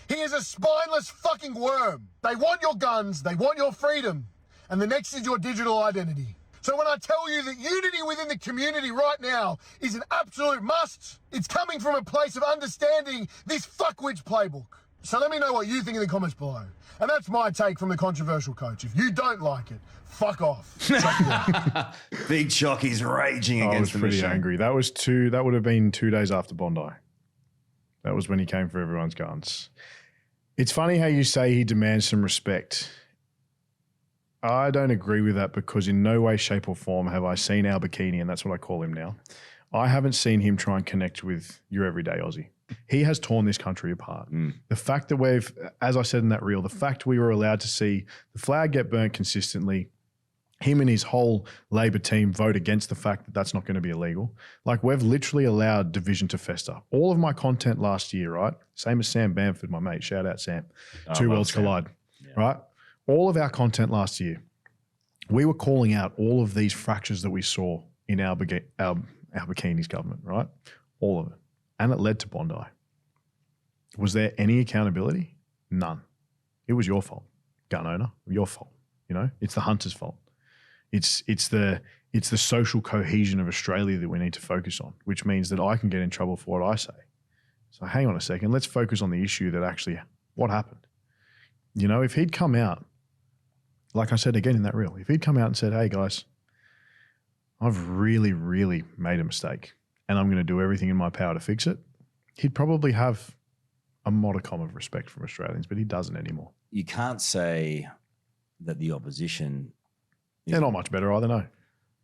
He is a spineless fucking worm. They want your guns, they want your freedom, and the next is your digital identity. So when I tell you that unity within the community right now is an absolute must, it's coming from a place of understanding this fuckwit's playbook. So let me know what you think in the comments below. And that's my take from the controversial coach. If you don't like it, fuck off. Big Chocky's raging I against was pretty angry. That would have been 2 days after Bondi. That was when he came for everyone's guns. It's funny how you say he demands some respect. I don't agree with that because in no way, shape or form have I seen Al Bikini, and that's what I call him now. I haven't seen him try and connect with your everyday Aussie. He has torn this country apart. The fact that as I said in that reel, the fact we were allowed to see the flag get burnt consistently, him and his whole Labor team vote against the fact that that's not going to be illegal. Like, we've literally allowed division to fester. All of my content last year, right? Same as Sam Bamford, my mate. Shout out, Sam. Two Worlds Collide, right? All of our content last year, we were calling out all of these fractures that we saw in our Bikini's government, right? All of it. And it led to Bondi. Was there any accountability? None. It was your fault, gun owner. Your fault. You know, it's the hunter's fault. It's the social cohesion of Australia that we need to focus on, which means that I can get in trouble for what I say. So hang on a second. Let's focus on the issue that actually, what happened? You know, if he'd come out, like I said again in that reel, if he'd come out and said, hey guys, I've really, really made a mistake and I'm going to do everything in my power to fix it, he'd probably have a modicum of respect from Australians, but he doesn't anymore. You can't say that the opposition... They're not much better either, no.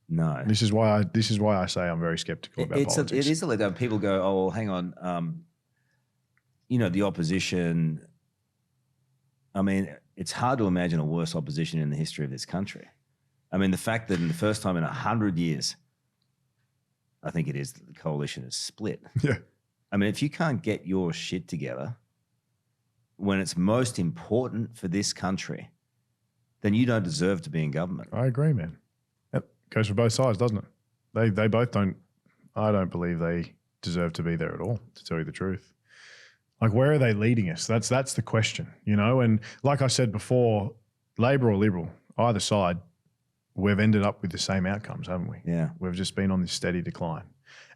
No. This is why I say I'm very skeptical about politics. It is a letdown. People go, oh, well, hang on. You know, the opposition, I mean, it's hard to imagine a worse opposition in the history of this country. I mean, the fact that in the first time in 100 years, I think it is, that the coalition is split. Yeah. I mean, if you can't get your shit together when it's most important for this country, then you don't deserve to be in government. I agree, man. It goes for both sides, doesn't it? They both don't, I don't believe they deserve to be there at all, to tell you the truth. Like, where are they leading us? That's the question, you know? And like I said before, Labor or Liberal, either side, we've ended up with the same outcomes, haven't we? Yeah. We've just been on this steady decline.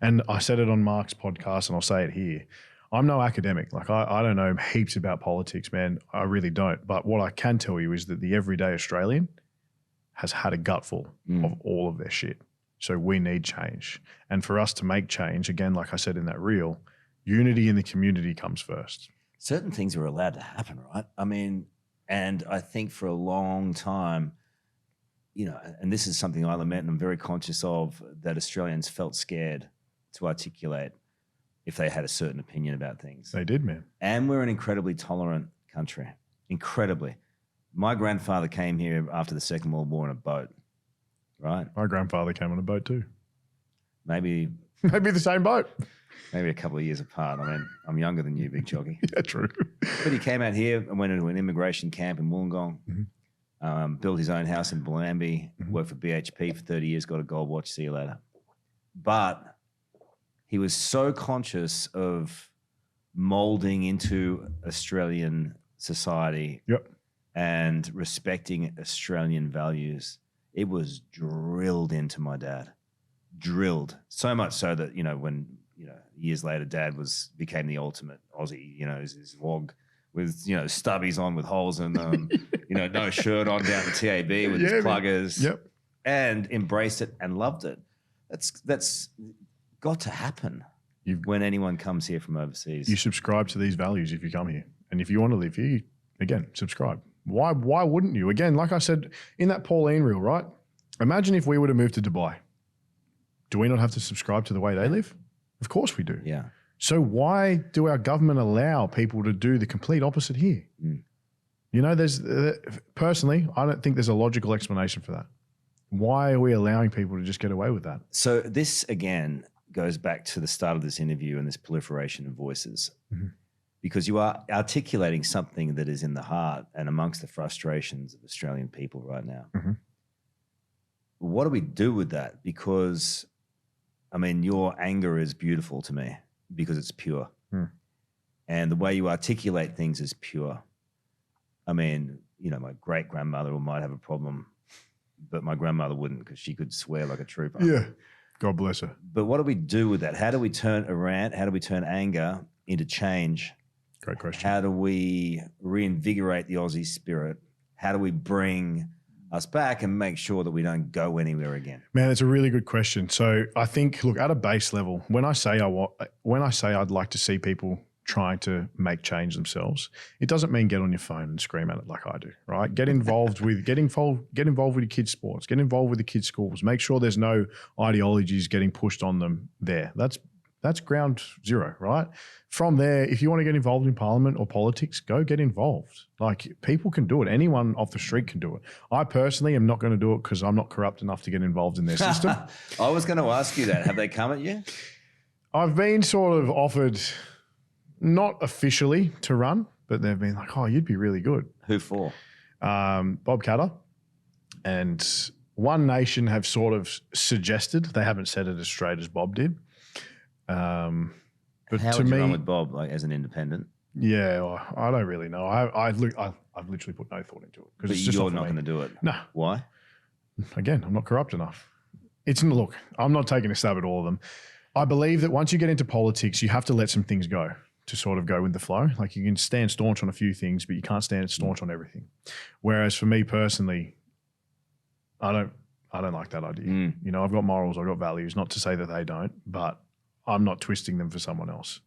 And I said it on Mark's podcast and I'll say it here. I'm no academic. Like, I don't know heaps about politics, man. I really don't. But what I can tell you is that the everyday Australian has had a gutful of all of their shit. So we need change. And for us to make change, again, like I said in that reel, unity in the community comes first. Certain things are allowed to happen, right? I mean, and I think for a long time, you know, and this is something I lament and I'm very conscious of, that Australians felt scared to articulate if they had a certain opinion about things. They did, man. And we're an incredibly tolerant country, incredibly. My grandfather came here after the Second World War in a boat, right? My grandfather came on a boat too. Maybe the same boat. Maybe a couple of years apart. I mean, I'm younger than you, Big Chocky. Yeah, true. But he came out here and went into an immigration camp in Wollongong, built his own house in Bellambi, worked for BHP for 30 years, got a gold watch, see you later. But he was so conscious of molding into Australian society and respecting Australian values. It was drilled into my dad, drilled so much so that, you know, when, you know, years later, Dad became the ultimate Aussie, you know, his vlog with, you know, stubbies on with holes in them, you know, no shirt on down the TAB with his pluggers and embraced it and loved it. That's got to happen when anyone comes here from overseas. You subscribe to these values if you come here. And if you want to live here, again, subscribe. Why wouldn't you? Again, like I said in that Pauline reel, right? Imagine if we were to move to Dubai. Do we not have to subscribe to the way they live? Of course we do. Yeah. So why do our government allow people to do the complete opposite here? You know, there's personally, I don't think there's a logical explanation for that. Why are we allowing people to just get away with that? So this, again, goes back to the start of this interview and this proliferation of voices, because you are articulating something that is in the heart and amongst the frustrations of Australian people right now. What do we do with that? Because, I mean, your anger is beautiful to me because it's pure. And the way you articulate things is pure. I mean, you know, my great-grandmother might have a problem, but my grandmother wouldn't because she could swear like a trooper. Yeah. God bless her. But what do we do with that? How do we turn a rant? How do we turn anger into change? Great question. How do we reinvigorate the Aussie spirit? How do we bring us back and make sure that we don't go anywhere again? Man, it's a really good question. So I think, look, at a base level, when I say I'd like to see people trying to make change themselves, it doesn't mean get on your phone and scream at it like I do, right? Get involved with get involved with your kids' sports, get involved with the kids' schools, make sure there's no ideologies getting pushed on them there. That's That's ground zero, right? From there, if you want to get involved in parliament or politics, go get involved. Like, people can do it. Anyone off the street can do it. I personally am not going to do it because I'm not corrupt enough to get involved in their system. I was going to ask you that. Have they come at you? I've been sort of offered, not officially to run, but they've been like, oh, you'd be really good. Who for? Bob Catter and One Nation have sort of suggested. They haven't said it as straight as Bob did. But How to would you me, run with Bob, like as an independent? yeah, well, I don't really know. I've literally put no thought into it But it's just you're not not going to do it. No. Why? Again, I'm not corrupt enough. Look, I'm not taking a stab at all of them. I believe that once you get into politics, you have to let some things go to sort of go with the flow. Like, you can stand staunch on a few things, but you can't stand staunch on everything. Whereas for me personally, I don't like that idea. You know, I've got morals, I've got values, not to say that they don't, but I'm not twisting them for someone else.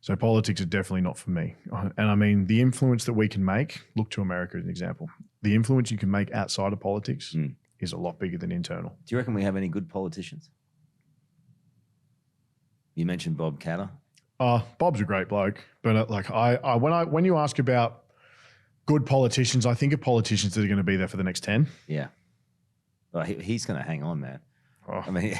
So politics is definitely not for me. And I mean, the influence that we can make, look to America as an example, the influence you can make outside of politics is a lot bigger than internal. Do you reckon we have any good politicians? You mentioned Bob Catter. Bob's a great bloke, but when you ask about good politicians, I think of politicians that are going to be there for the next 10. Yeah. Well, he's going to hang on, man. Oh, I mean,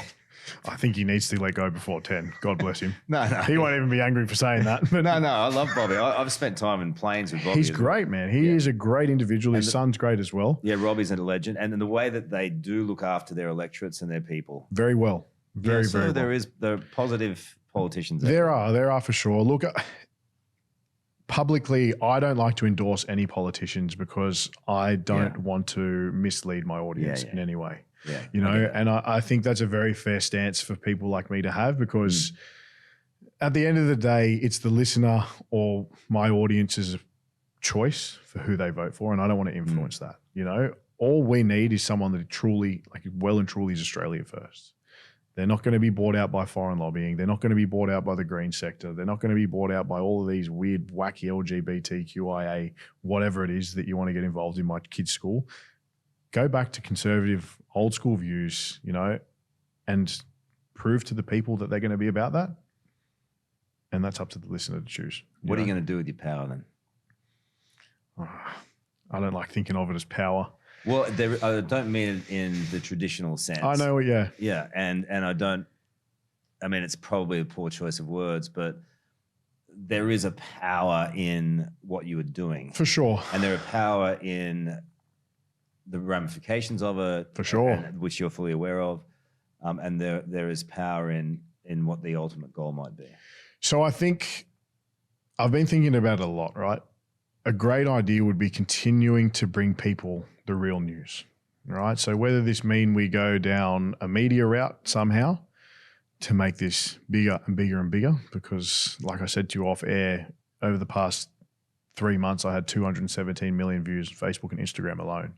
I think he needs to let go before 10. God bless him. no. He won't even be angry for saying that. But No, I love Bobby. I've spent time in planes with Bobby. he's great, man. He is a great individual. His son's great as well. Yeah, Robbie's a legend. And then the way that they do look after their electorates and their people. Very well. Very, so very well. there are positive politicians. There are for sure. Look, publicly, I don't like to endorse any politicians because I don't want to mislead my audience in any way. Yeah, you know, and I think that's a very fair stance for people like me to have, because at the end of the day, it's the listener or my audience's choice for who they vote for, and I don't want to influence that. You know, all we need is someone that truly, like, well and truly is Australia first. They're not going to be bought out by foreign lobbying. They're not going to be bought out by the green sector. They're not going to be bought out by all of these weird, wacky LGBTQIA, whatever it is that you want to get involved in my kid's school. Go back to conservative, old school views, you know, and prove to the people that they're going to be about that. And that's up to the listener to choose. What are you going to do with your power then? I don't like thinking of it as power. Well, I don't mean it in the traditional sense. I know, yeah. Yeah, and I don't, I mean, it's probably a poor choice of words, but there is a power in what you are doing. For sure. And there are power in the ramifications of it. For sure. Which you're fully aware of. And there is power in what the ultimate goal might be. So I think I've been thinking about it a lot, right? A great idea would be continuing to bring people the real news, right? So whether this mean we go down a media route somehow to make this bigger and bigger and bigger, because like I said to you off air, over the past 3 months, I had 217 million views on Facebook and Instagram alone.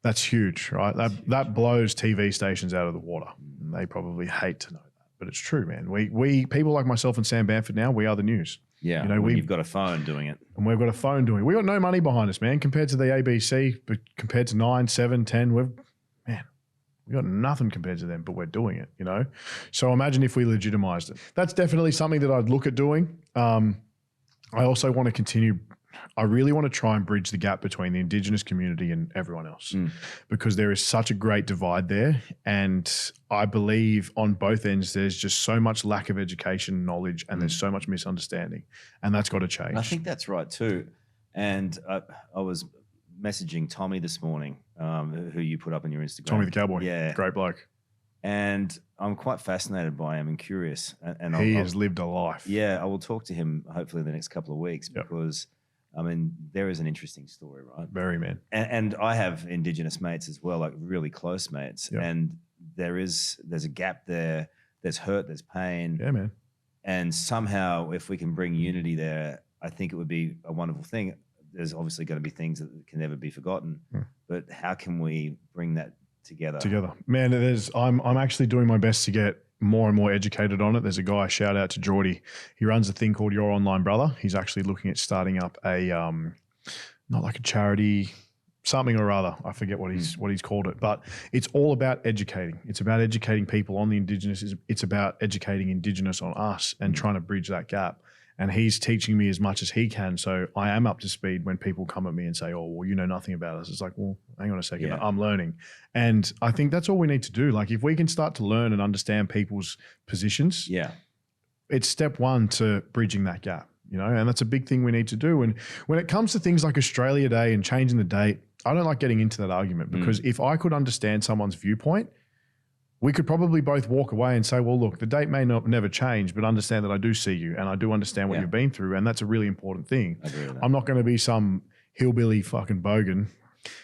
That's huge, right? That blows TV stations out of the water. And they probably hate to know that, but it's true, man. We people like myself and Sam Banford now, we are the news. Yeah, you know, you've got a phone doing it. And we've got a phone doing it. We've got no money behind us, man, compared to the ABC, but compared to 9, 7, 10, we've got nothing compared to them, but we're doing it, you know? So imagine if we legitimized it. That's definitely something that I'd look at doing. I also want to continue. I really want to try and bridge the gap between the Indigenous community and everyone else, because there is such a great divide there. And I believe on both ends, there's just so much lack of education, knowledge, and there's so much misunderstanding. And that's got to change. And I think that's right too. And I was messaging Tommy this morning, who you put up on your Instagram. Tommy the Cowboy. Yeah. Great bloke. And I'm quite fascinated by him and curious. And he has lived a life. Yeah, I will talk to him hopefully in the next couple of weeks, because I mean, there is an interesting story, right? Very, man. And I have Indigenous mates as well, like really close mates. Yep. And there's a gap there. There's hurt, there's pain. Yeah, man. And somehow, if we can bring unity there, I think it would be a wonderful thing. There's obviously going to be things that can never be forgotten, but how can we bring that together? Man, I'm actually doing my best to get more and more educated on it. There's a guy, shout out to Geordie. He runs a thing called Your Online Brother. He's actually looking at starting up a, not like a charity something or other. I forget what he's called it, but it's all about educating. It's about educating people on the Indigenous. It's about educating Indigenous on us and trying to bridge that gap. And he's teaching me as much as he can, so I am up to speed when people come at me and say, "Oh, well, you know nothing about us." It's like, well, hang on a second, I'm learning. And I think that's all we need to do. Like, if we can start to learn and understand people's positions, it's step one to bridging that gap, you know, and that's a big thing we need to do. And when it comes to things like Australia Day and changing the date, I don't like getting into that argument because if I could understand someone's viewpoint, we could probably both walk away and say, well, look, the date may never change, but understand that I do see you and I do understand what you've been through. And that's a really important thing. I'm not going to be some hillbilly fucking bogan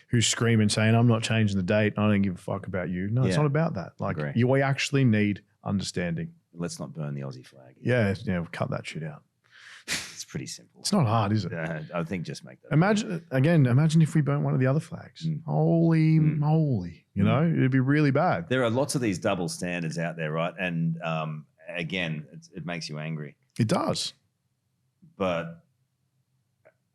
who's screaming saying, I'm not changing the date. I don't give a fuck about you. No, it's not about that. Like, we actually need understanding. Let's not burn the Aussie flag. Yeah, cut that shit out. It's pretty simple. It's not hard, is it? I think just make that. Imagine if we burnt one of the other flags. Holy moly. You know, it'd be really bad. There are lots of these double standards out there, right? And again, it makes you angry. It does. But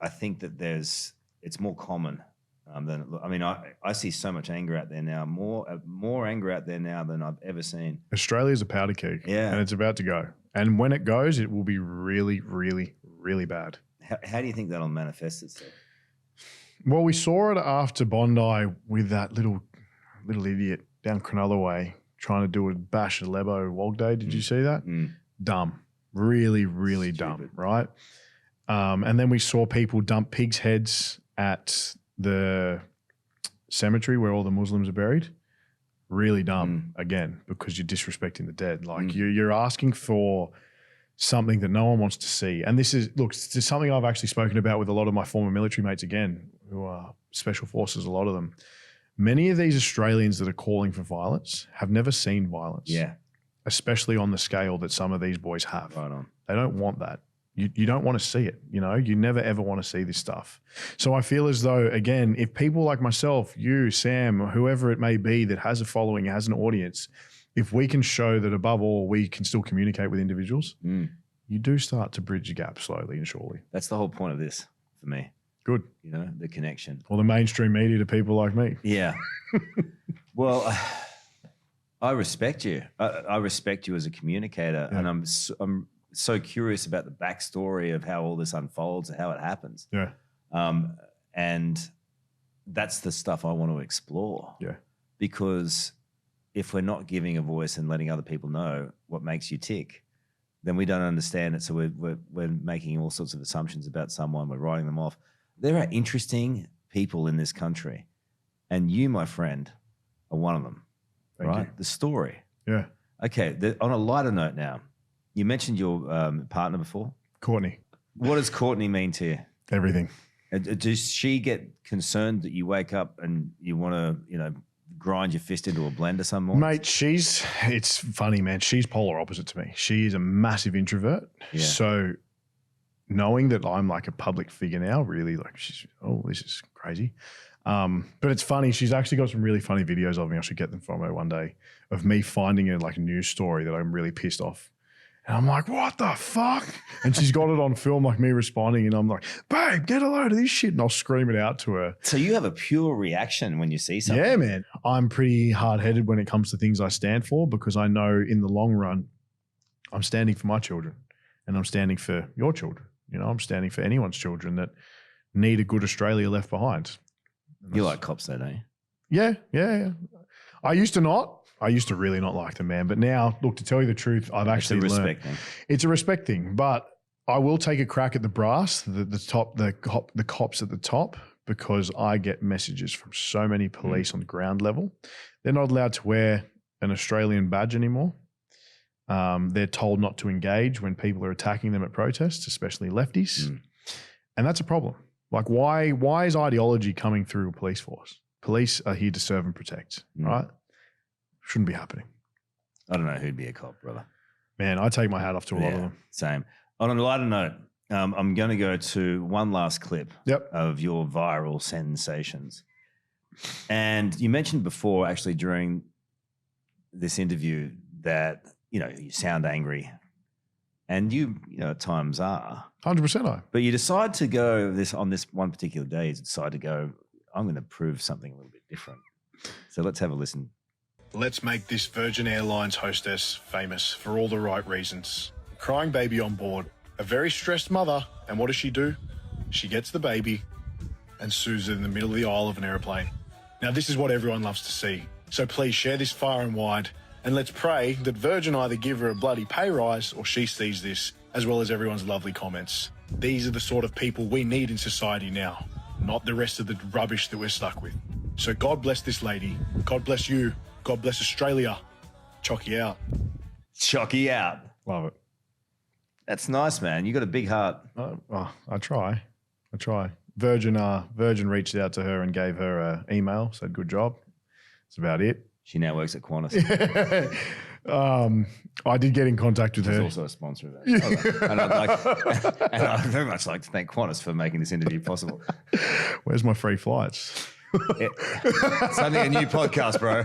I think that it's more common than, I mean, I see so much anger out there now, more anger out there now than I've ever seen. Australia's a powder keg, and it's about to go. And when it goes, it will be really, really, really bad. How do you think that'll manifest itself? Well, we saw it after Bondi with that little idiot down Cronulla way trying to do a bash at Lebo Wog Day. Did you see that? Dumb. Really, really dumb, right? And then we saw people dump pigs' heads at the cemetery where all the Muslims are buried. Really dumb, again, because you're disrespecting the dead. Like, you're asking for something that no one wants to see. And this is something I've actually spoken about with a lot of my former military mates, again, who are special forces, a lot of them. Many of these Australians that are calling for violence have never seen violence. Yeah. Especially on the scale that some of these boys have. Right on. They don't want that. You don't want to see it, you know? You never, ever want to see this stuff. So I feel as though, again, if people like myself, you, Sam, or whoever it may be that has a following, has an audience, if we can show that above all, we can still communicate with individuals, you do start to bridge the gap slowly and surely. That's the whole point of this for me. Good. You know, the connection. Or the mainstream media to people like me. Yeah. Well, I respect you. I respect you as a communicator, and I'm so curious about the backstory of how all this unfolds and how it happens. Yeah. And that's the stuff I want to explore. Yeah. Because if we're not giving a voice and letting other people know what makes you tick, then we don't understand it. So we're making all sorts of assumptions about someone. We're writing them off. There are interesting people in this country, and you, my friend, are one of them. Thank right? you. The story. Yeah. Okay. On a lighter note now, you mentioned your partner before. Courtney. What does Courtney mean to you? Everything. Does she get concerned that you wake up and you want to, grind your fist into a blender some morning? Mate, it's funny, man. She's polar opposite to me. She is a massive introvert. Yeah. So knowing that I'm like a public figure now, really, like, this is crazy. But it's funny. She's actually got some really funny videos of me. I should get them from her one day, of me finding a news story that I'm really pissed off. And I'm like, what the fuck? And she's got it on film, like me responding. And I'm like, babe, get a load of this shit. And I'll scream it out to her. So you have a pure reaction when you see something? Yeah, man. I'm pretty hard-headed when it comes to things I stand for, because I know in the long run, I'm standing for my children and I'm standing for your children. I'm standing for anyone's children that need a good Australia left behind. You like cops though, don't you? Yeah. I used to not. I used to really not like them, man. But now, look, to tell you the truth, I've actually learned. It's a respect thing. It's a respect thing. But I will take a crack at the brass, the cops at the top, because I get messages from so many police on the ground level. They're not allowed to wear an Australian badge anymore. They're told not to engage when people are attacking them at protests, especially lefties. And that's a problem. Like, why is ideology coming through a police force? Police are here to serve and protect, right? Shouldn't be happening. I don't know who'd be a cop, brother. Man, I take my hat off to a lot of them. Same. On a lighter note, I'm going to go to one last clip of your viral sensations. And you mentioned before, actually, during this interview, that, you sound angry. And you at times are. 100% I. But you decide to go on this one particular day, you decide to go, I'm going to prove something a little bit different. So let's have a listen. Let's make this Virgin Airlines hostess famous for all the right reasons. Crying baby on board, a very stressed mother, and what does she do? She gets the baby and sues it in the middle of the aisle of an airplane. Now this is what everyone loves to see. So please share this far and wide, and let's pray that Virgin either give her a bloody pay rise or she sees this, as well as everyone's lovely comments. These are the sort of people we need in society now, not the rest of the rubbish that we're stuck with. So God bless this lady. God bless you. God bless Australia. Chocky out. Chocky out. Love it. That's nice, man. You got a big heart. I try. Virgin reached out to her and gave her an email, said good job. That's about it. She now works at Qantas. I did get in contact with She's her. also a sponsor of that. And I'd very much like to thank Qantas for making this interview possible. Where's my free flights? Suddenly a new podcast, bro.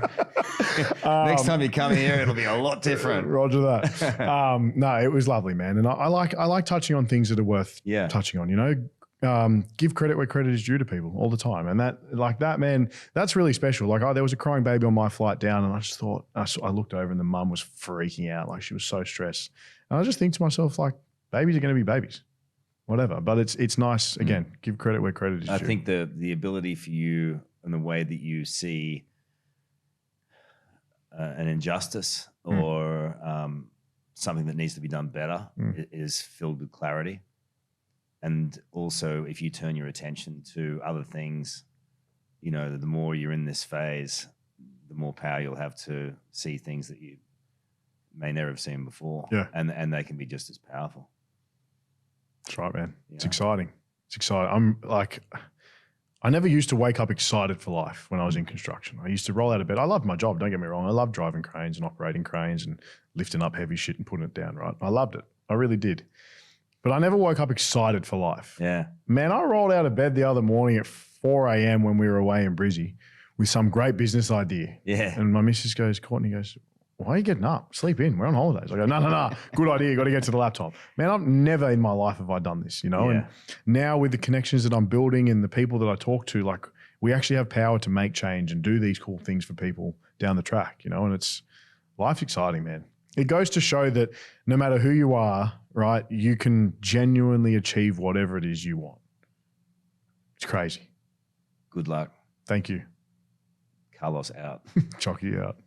Next time you come here, it'll be a lot different. Roger that. No, it was lovely, man. And I like touching on things that are worth touching on, you know. Give credit where credit is due to people all the time. And that, man, that's really special. Like, there was a crying baby on my flight down, and I just thought, I looked over and the mum was freaking out. Like, she was so stressed. And I just think to myself, like, babies are going to be babies, whatever. But it's nice, again, give credit where credit is due. I think the ability for you and the way that you see an injustice or something that needs to be done better is filled with clarity. And also, if you turn your attention to other things, you know, the more you're in this phase, the more power you'll have to see things that you may never have seen before. Yeah. And they can be just as powerful. That's right, man. Yeah. It's exciting. It's exciting. I never used to wake up excited for life when I was in construction. I used to roll out of bed. I loved my job, don't get me wrong. I loved driving cranes and operating cranes and lifting up heavy shit and putting it down, right? I loved it. I really did. But I never woke up excited for life. Yeah. Man, I rolled out of bed the other morning at 4 a.m. when we were away in Brizzy with some great business idea. Yeah. And my missus goes, Courtney goes, why are you getting up? Sleep in. We're on holidays. I go, no. Good idea. Got to get to the laptop. Man, I've never in my life have I done this, you know? Yeah. And now with the connections that I'm building and the people that I talk to, like, we actually have power to make change and do these cool things for people down the track, you know? And life's exciting, man. It goes to show that no matter who you are, right, you can genuinely achieve whatever it is you want. It's crazy. Good luck. Thank you. Carlos out. Chocky out.